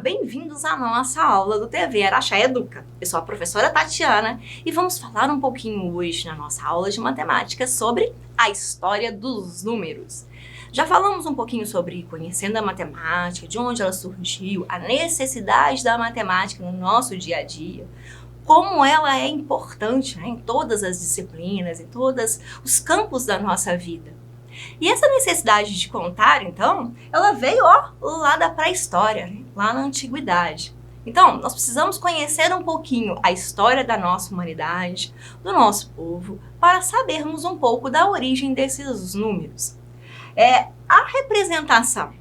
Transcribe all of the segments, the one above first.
bem-vindos à nossa aula do TV Araxá Educa. Eu sou a professora Tatiana e vamos falar um pouquinho hoje na nossa aula de matemática sobre a história dos números. Já falamos um pouquinho sobre conhecendo a matemática, de onde ela surgiu, a necessidade da matemática no nosso dia a dia, como ela é importante, né, em todas as disciplinas, em todos os campos da nossa vida. E essa necessidade de contar, então, ela veio lá da pré-história, né? Lá na antiguidade. Então, nós precisamos conhecer um pouquinho a história da nossa humanidade, do nosso povo, para sabermos um pouco da origem desses números. A representação,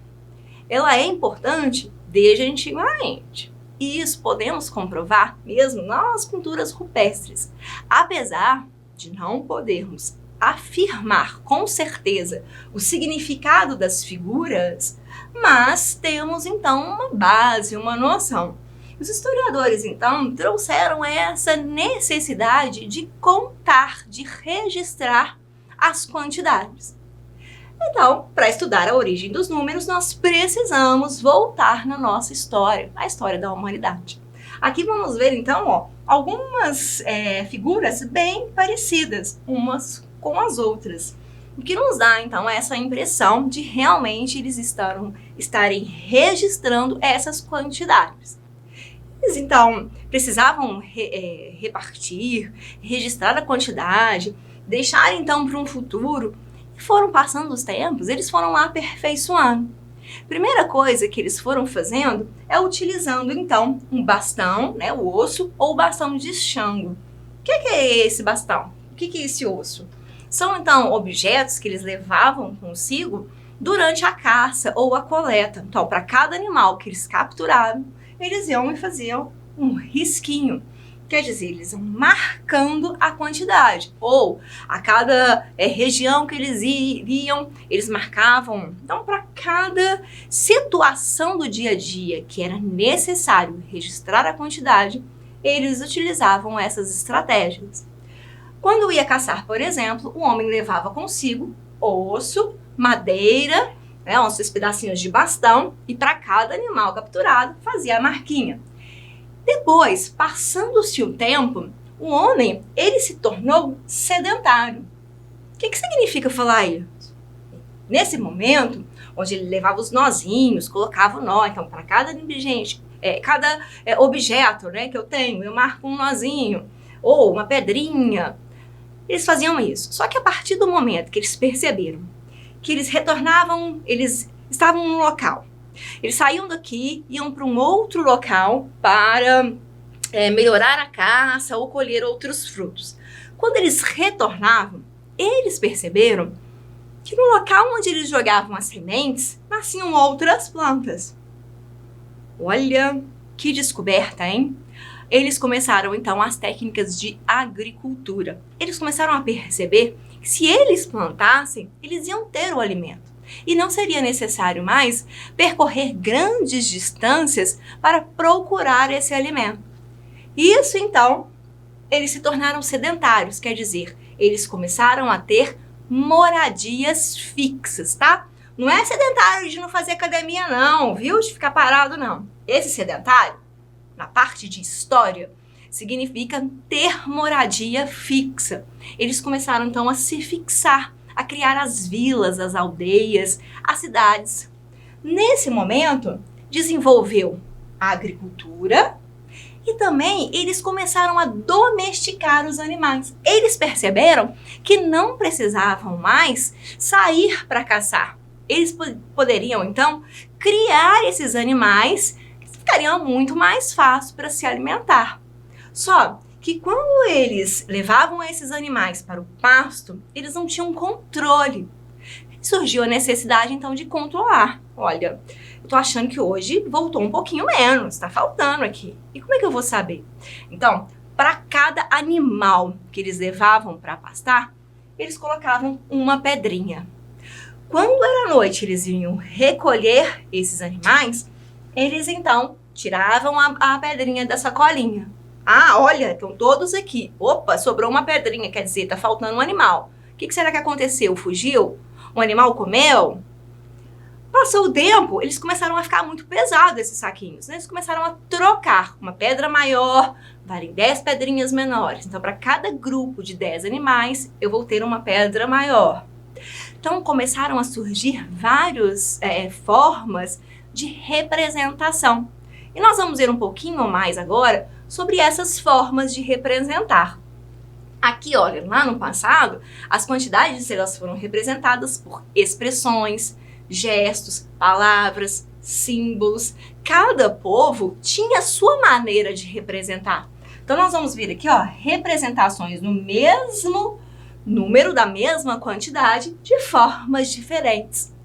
ela é importante desde antigamente. E isso podemos comprovar mesmo nas pinturas rupestres. Apesar de não podermos afirmar com certeza o significado das figuras, mas temos então uma base, uma noção. Os historiadores então trouxeram essa necessidade de contar, de registrar as quantidades. Então, para estudar a origem dos números, nós precisamos voltar na nossa história, a história da humanidade. Aqui vamos ver então algumas figuras bem parecidas, umas com as outras, o que nos dá então essa impressão de realmente eles estarem registrando essas quantidades. Eles então precisavam repartir, registrar a quantidade, deixar então para um futuro, e foram passando os tempos, eles foram lá aperfeiçoando. Primeira coisa que eles foram fazendo é utilizando então um bastão, né, o osso, ou o bastão de Xango. O que é esse bastão? O que é esse osso? São, então, objetos que eles levavam consigo durante a caça ou a coleta. Então, para cada animal que eles capturavam, eles iam e faziam um risquinho. Quer dizer, eles iam marcando a quantidade. Ou, a cada região que eles iriam, eles marcavam. Então, para cada situação do dia a dia que era necessário registrar a quantidade, eles utilizavam essas estratégias. Quando ia caçar, por exemplo, o homem levava consigo osso, madeira, uns pedacinhos de bastão, e para cada animal capturado fazia a marquinha. Depois, passando-se o tempo, o homem ele se tornou sedentário. O que significa falar isso? Nesse momento, onde ele levava os nozinhos, colocava o nó, então para cada objeto, né, que eu tenho, eu marco um nozinho, ou uma pedrinha. Eles faziam isso. Só que a partir do momento que eles perceberam que eles retornavam, eles estavam num local. Eles saíam daqui, iam para um outro local para melhorar a caça ou colher outros frutos. Quando eles retornavam, eles perceberam que no local onde eles jogavam as sementes, nasciam outras plantas. Olha que descoberta, hein? Eles começaram, então, as técnicas de agricultura. Eles começaram a perceber que se eles plantassem, eles iam ter o alimento. E não seria necessário mais percorrer grandes distâncias para procurar esse alimento. Isso, então, eles se tornaram sedentários, quer dizer, eles começaram a ter moradias fixas, tá? Não é sedentário de não fazer academia não, viu? De ficar parado, não. Esse sedentário, na parte de história, significa ter moradia fixa. Eles começaram, então, a se fixar, a criar as vilas, as aldeias, as cidades. Nesse momento, desenvolveu a agricultura e também eles começaram a domesticar os animais. Eles perceberam que não precisavam mais sair para caçar. Eles poderiam, então, criar esses animais, ficaria muito mais fácil para se alimentar. Só que quando eles levavam esses animais para o pasto, eles não tinham controle. Surgiu a necessidade, então, de controlar. Olha, eu tô achando que hoje voltou um pouquinho menos, está faltando aqui. E como é que eu vou saber? Então, para cada animal que eles levavam para pastar, eles colocavam uma pedrinha. Quando era noite, eles iam recolher esses animais. Eles, então, tiravam a pedrinha da sacolinha. Ah, olha, estão todos aqui. Opa, sobrou uma pedrinha, quer dizer, tá faltando um animal. O que será que aconteceu? Fugiu? Um animal comeu? Passou o tempo, eles começaram a ficar muito pesados esses saquinhos, né? Eles começaram a trocar. Uma pedra maior vale 10 pedrinhas menores. Então, para cada grupo de 10 animais, eu vou ter uma pedra maior. Então, começaram a surgir várias formas de representação. E nós vamos ver um pouquinho mais agora sobre essas formas de representar. Aqui, olha, lá no passado, as quantidades elas foram representadas por expressões, gestos, palavras, símbolos. Cada povo tinha a sua maneira de representar. Então, nós vamos ver aqui, ó, representações no mesmo número, da mesma quantidade, de formas diferentes.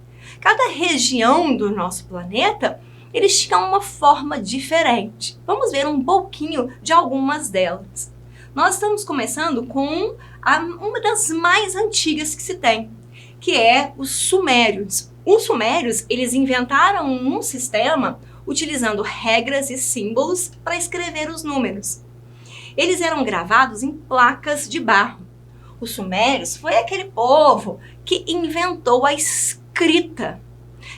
Cada região do nosso planeta, eles tinham uma forma diferente. Vamos ver um pouquinho de algumas delas. Nós estamos começando com uma das mais antigas que se tem, que é os sumérios. Os sumérios, eles inventaram um sistema utilizando regras e símbolos para escrever os números. Eles eram gravados em placas de barro. Os sumérios foi aquele povo que inventou a escrita.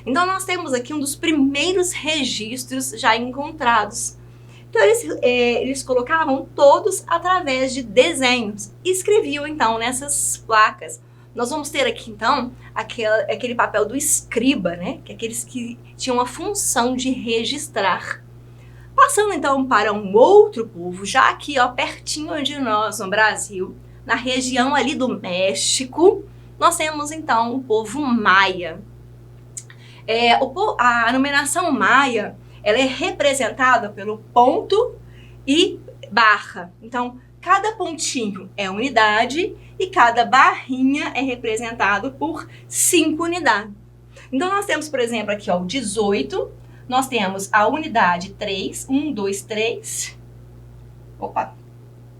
Então, nós temos aqui um dos primeiros registros já encontrados. Então, eles colocavam todos através de desenhos e escreviam, então, nessas placas. Nós vamos ter aqui, então, aquele papel do escriba, né? Que é aqueles que tinham a função de registrar. Passando, então, para um outro povo, já aqui, ó, pertinho de nós, no Brasil, na região ali do México, nós temos, então, o povo maia. A numeração maia, ela é representada pelo ponto e barra. Então, cada pontinho é unidade e cada barrinha é representado por 5 unidades. Então, nós temos, por exemplo, aqui, ó, o 18, nós temos a unidade 3, 1, 2, 3. Opa!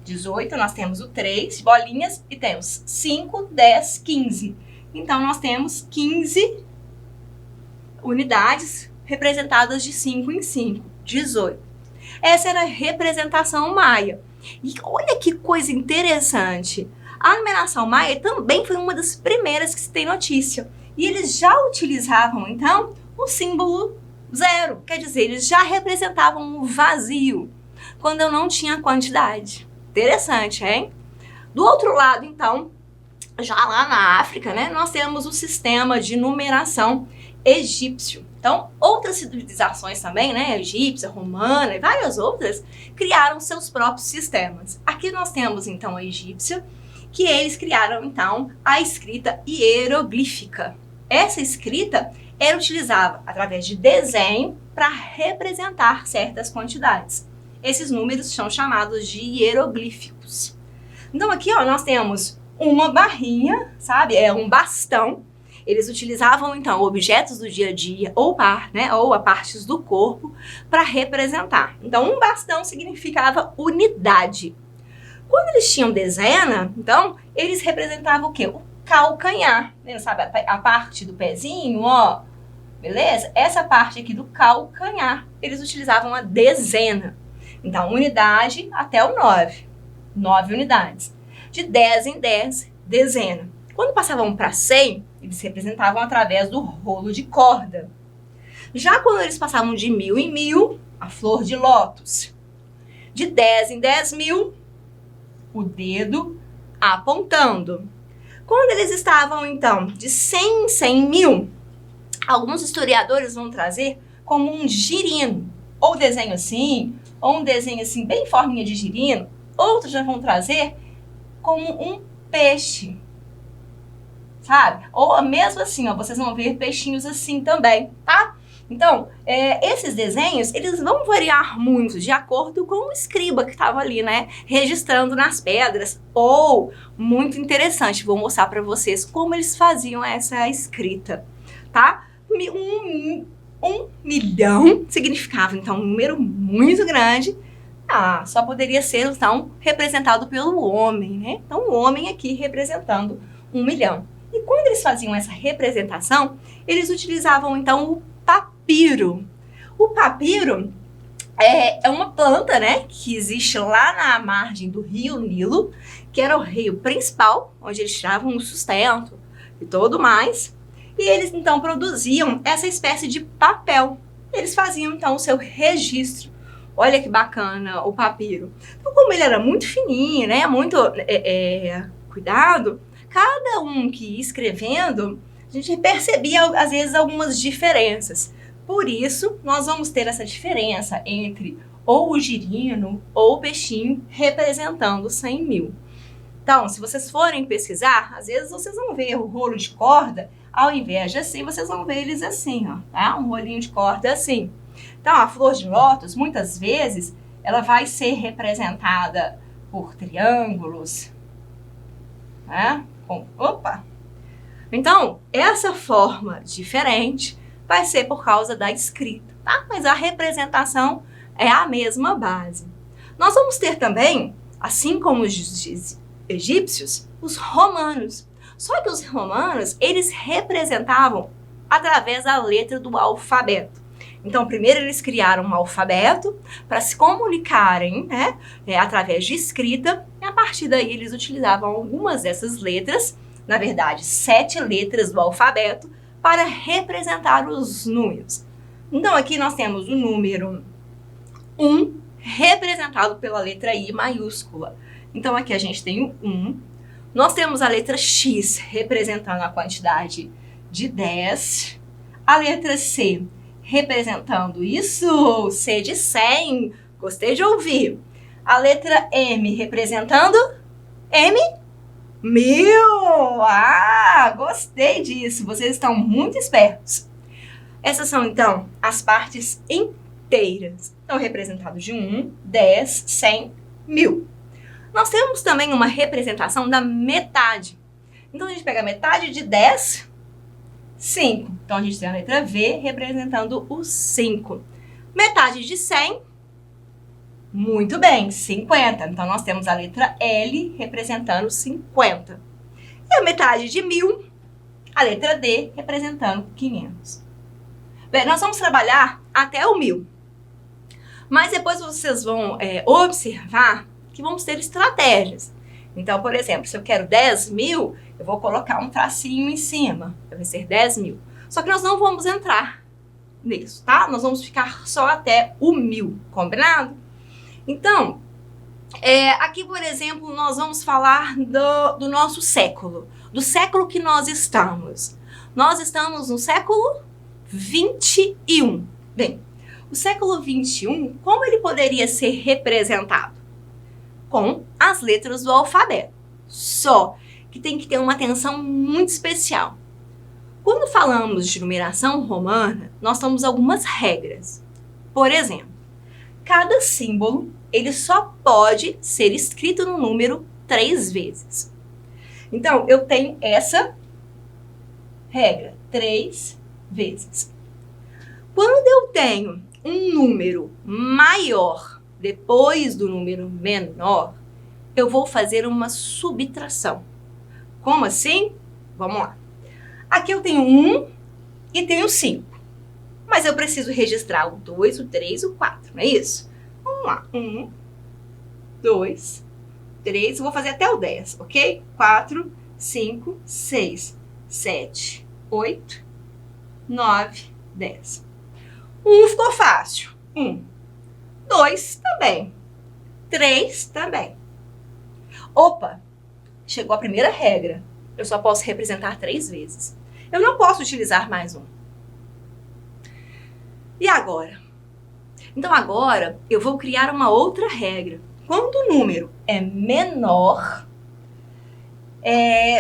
18, nós temos o 3, bolinhas, e temos 5, 10, 15. Então, nós temos 15 unidades representadas de 5 em 5, 18. Essa era a representação maia. E olha que coisa interessante. A numeração maia também foi uma das primeiras que se tem notícia. E eles já utilizavam, então, o símbolo 0. Quer dizer, eles já representavam o vazio, quando eu não tinha quantidade. Interessante, hein? Do outro lado, então, já lá na África, né, nós temos o sistema de numeração egípcio. Então, outras civilizações também, né, egípcia, romana e várias outras, criaram seus próprios sistemas. Aqui nós temos, então, a egípcia, que eles criaram, então, a escrita hieroglífica. Essa escrita era utilizada através de desenho para representar certas quantidades. Esses números são chamados de hieroglíficos. Então, aqui, ó, nós temos uma barrinha, sabe? É um bastão. Eles utilizavam, então, objetos do dia a dia ou a partes do corpo para representar. Então, um bastão significava unidade. Quando eles tinham dezena, então, eles representavam o quê? O calcanhar. Né? Sabe a parte do pezinho, ó? Beleza? Essa parte aqui do calcanhar, eles utilizavam a dezena. Então, unidade até o 9. 9 unidades. De 10 em 10, dezena. Quando passavam para 100, eles representavam através do rolo de corda. Já quando eles passavam de 1000 em 1000, a flor de lótus. De 10 em 10.000, o dedo apontando. Quando eles estavam, então, de 100 em 100.000, alguns historiadores vão trazer como um girino, ou desenho assim, ou um desenho assim, bem forminha de girino. Outros já vão trazer como um peixe, sabe? Ou mesmo assim, ó, vocês vão ver peixinhos assim também, tá? Então, esses desenhos, eles vão variar muito de acordo com o escriba que estava ali, né? Registrando nas pedras. Ou, muito interessante, vou mostrar para vocês como eles faziam essa escrita, tá? 1 milhão significava, então, um número muito grande. Só poderia ser, então, representado pelo homem, né? Então, o homem aqui representando 1 milhão. E quando eles faziam essa representação, eles utilizavam, então, o papiro. O papiro é uma planta, né, que existe lá na margem do rio Nilo, que era o rio principal, onde eles tiravam o sustento e tudo mais. E eles, então, produziam essa espécie de papel. Eles faziam, então, o seu registro. Olha que bacana o papiro. Então, como ele era muito fininho, né, muito cuidado, cada um que ia escrevendo, a gente percebia, às vezes, algumas diferenças. Por isso, nós vamos ter essa diferença entre ou o girino ou o peixinho representando 100 mil. Então, se vocês forem pesquisar, às vezes vocês vão ver o rolo de corda, ao invés de assim, vocês vão ver eles assim, ó, tá? Um rolinho de corda assim. Então, a flor de lótus, muitas vezes, ela vai ser representada por triângulos, né? Então, essa forma diferente vai ser por causa da escrita, tá? Mas a representação é a mesma base. Nós vamos ter também, assim como os egípcios, os romanos. Só que os romanos, eles representavam através da letra do alfabeto. Então, primeiro eles criaram um alfabeto para se comunicarem, né, através de escrita, e a partir daí eles utilizavam algumas dessas letras, na verdade, 7 letras do alfabeto, para representar os números. Então, aqui nós temos o número 1, representado pela letra I maiúscula. Então, aqui a gente tem o 1. Nós temos a letra X, representando a quantidade de 10. A letra C, representando isso, C de 100. Gostei de ouvir. A letra M, representando M, 1000. Ah, gostei disso. Vocês estão muito espertos. Essas são, então, as partes inteiras. Então, representados de 1, 10, 100, 1000. Nós temos também uma representação da metade. Então, a gente pega a metade de 10, 5. Então, a gente tem a letra V representando o 5. Metade de 100, muito bem, 50. Então, nós temos a letra L representando 50. E a metade de 1000, a letra D representando 500. Bem, nós vamos trabalhar até o 1000. Mas depois vocês vão observar que vamos ter estratégias. Então, por exemplo, se eu quero 10 mil, eu vou colocar um tracinho em cima. Vai ser 10 mil. Só que nós não vamos entrar nisso, tá? Nós vamos ficar só até o 1000, combinado? Então, aqui, por exemplo, nós vamos falar do nosso século. Do século que nós estamos. Nós estamos no século 21. Bem, o século 21, como ele poderia ser representado? Com as letras do alfabeto. Só que tem que ter uma atenção muito especial. Quando falamos de numeração romana, nós temos algumas regras. Por exemplo, cada símbolo ele só pode ser escrito no número 3 vezes. Então, eu tenho essa regra, 3 vezes. Quando eu tenho um número maior depois do número menor, eu vou fazer uma subtração. Como assim? Vamos lá. Aqui eu tenho 1 e tenho 5. Mas eu preciso registrar o 2, o 3, o 4, não é isso? Vamos lá. 1, 2, 3, eu vou fazer até o 10, ok? 4, 5, 6, 7, 8, 9, 10. 1 ficou fácil. 1. 2 também. 3 também. Opa! Chegou a primeira regra. Eu só posso representar 3 vezes. Eu não posso utilizar mais um. E agora? Então agora eu vou criar uma outra regra. Quando o número é menor,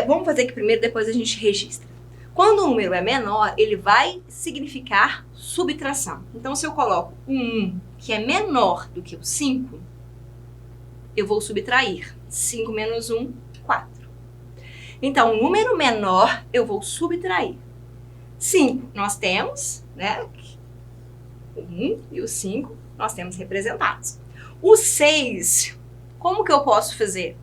vamos fazer aqui primeiro, depois a gente registra. Quando o número é menor, ele vai significar subtração. Então, se eu coloco um 1, que é menor do que o 5, eu vou subtrair. 5 menos 1, 4. Então, o número menor, eu vou subtrair. 5, nós temos, né? O 1 e o 5, nós temos representados. O 6, como que eu posso fazer?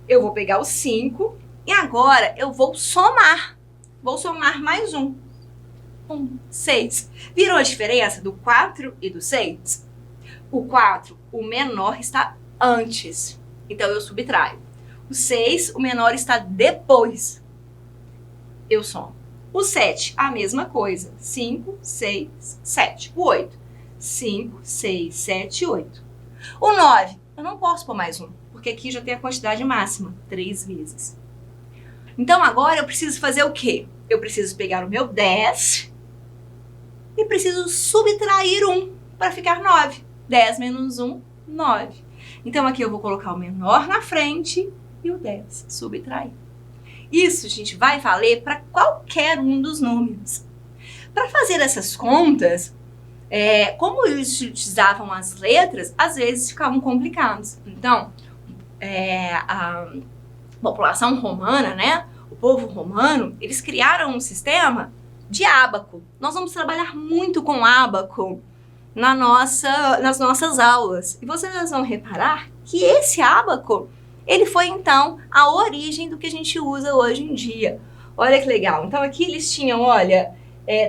Eu vou pegar o 5 e agora eu vou somar. Vou somar mais 1. 6. Virou a diferença do 4 e do 6? O 4, o menor, está antes. Então, eu subtraio. O 6, o menor, está depois. Eu somo. O 7, a mesma coisa. 5, 6, 7. O 8, 5, 6, 7, 8. O 9, eu não posso pôr mais um, porque aqui já tem a quantidade máxima, 3 vezes. Então agora eu preciso fazer o quê? Eu preciso pegar o meu 10 e preciso subtrair 1 para ficar 9. 10 menos 1, 9. Então aqui eu vou colocar o menor na frente e o 10 subtrair. Isso, gente, vai valer para qualquer um dos números. Para fazer essas contas, como eles utilizavam as letras, às vezes ficavam complicados. Então, a população romana, né, o povo romano, eles criaram um sistema de ábaco. Nós vamos trabalhar muito com ábaco nas nossas aulas. E vocês vão reparar que esse ábaco, ele foi, então, a origem do que a gente usa hoje em dia. Olha que legal. Então, aqui eles tinham, olha,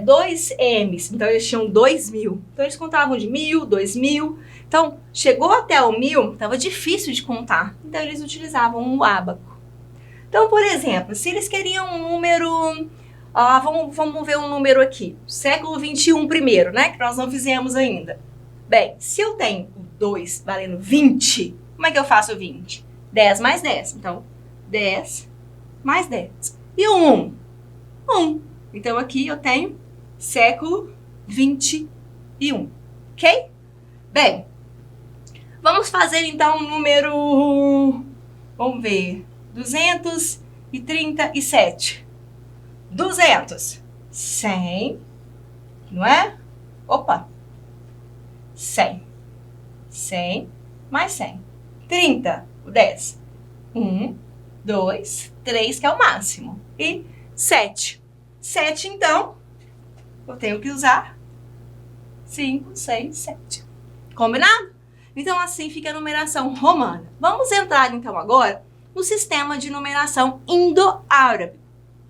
2 M's. Então, eles tinham 2.000. Então, eles contavam de 1.000, 2.000. Então, chegou até o 1.000, estava difícil de contar. Então, eles utilizavam o ábaco. Então, por exemplo, se eles queriam um número... vamos ver um número aqui. Século 21 primeiro, né? Que nós não fizemos ainda. Bem, se eu tenho o 2 valendo 20, como é que eu faço o 20? 10 mais 10. Então, 10 mais 10. E o 1? 1. Então, aqui eu tenho século 21. Ok? Bem, vamos fazer então um número... Vamos ver. 237. 200. 100. Não é? Opa. 100. 100 mais 100. 30. O 10. 1, 2, 3, que é o máximo. E 7. 7, então, eu tenho que usar 5, 6, 7. Combinado? Então, assim fica a numeração romana. Vamos entrar, então, agora no sistema de numeração indo-árabe.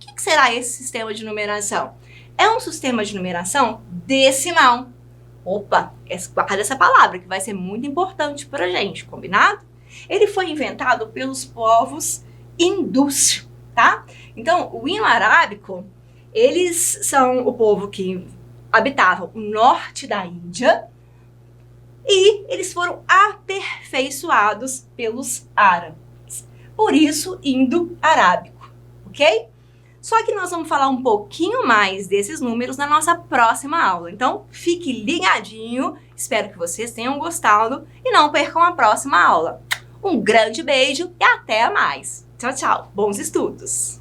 O que será esse sistema de numeração? É um sistema de numeração decimal. Opa, guarda essa palavra, que vai ser muito importante para a gente, combinado? Ele foi inventado pelos povos hindus, tá? Então, o hino-arábico, eles são o povo que habitava o norte da Índia e eles foram aperfeiçoados pelos árabes. Por isso, indo-arábico, ok? Só que nós vamos falar um pouquinho mais desses números na nossa próxima aula. Então, fique ligadinho, espero que vocês tenham gostado e não percam a próxima aula. Um grande beijo e até mais. Tchau, tchau. Bons estudos!